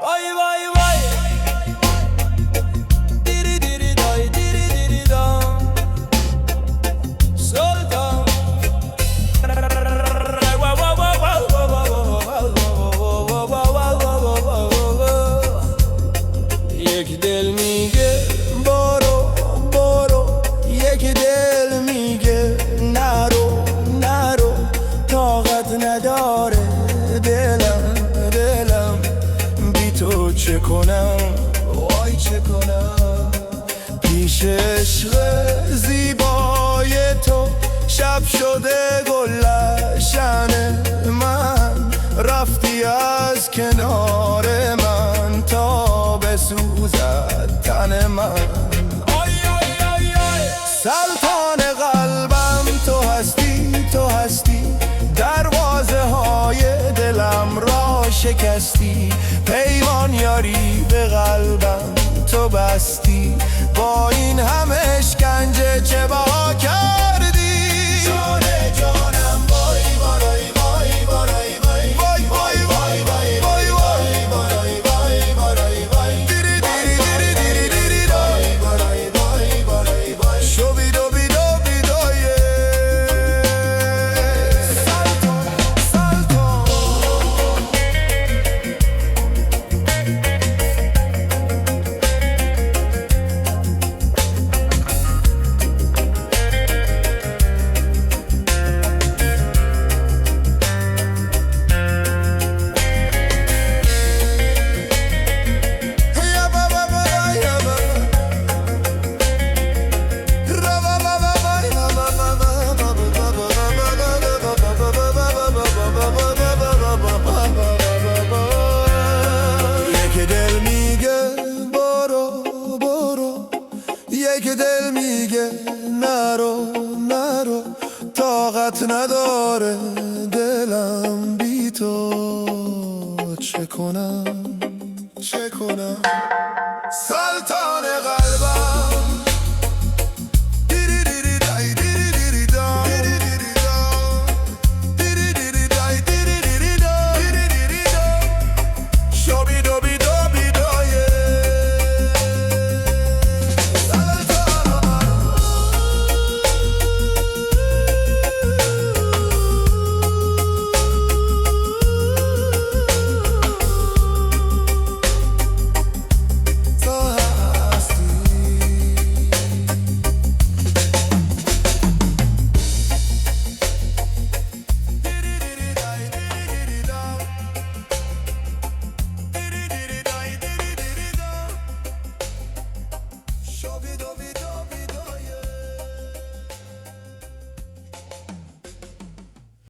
Vay vay vay. Diri diri day, diri diri dam. Sultan. یک دل میگه برو برو، یک دل میگه نرو نرو، طاقت نداره دلم بی تو چه کنم، وای چه کنم. پیش عشق زیبای تو شب شده گلشن من، رفتی از کنار من تا بسوزد تن من. سلطان قلبم تو هستی، تو هستی، دروازه های دلم را شکستی، پیمان یاری به قلبم تو بستی، با این همه اشکنجه چه با کردی؟ جان جانم وای وای وای وای وای وای وای وای وای وای وای وای وای دیری دیری دیری دیری وای وای وای وای وای شوبی دوبی دوبی دوی سلطان سلطان. یک دل میگه نرو نرو، طاقت نداره دلم بی تو چه کنم چه کنم. سلطان قلبم دیری دیری دای دیری دیری دای دیری دیری دای دیری دیری دای دیری دیری دای دیری دیری دای شوبی دوبی دوبی دای Show me,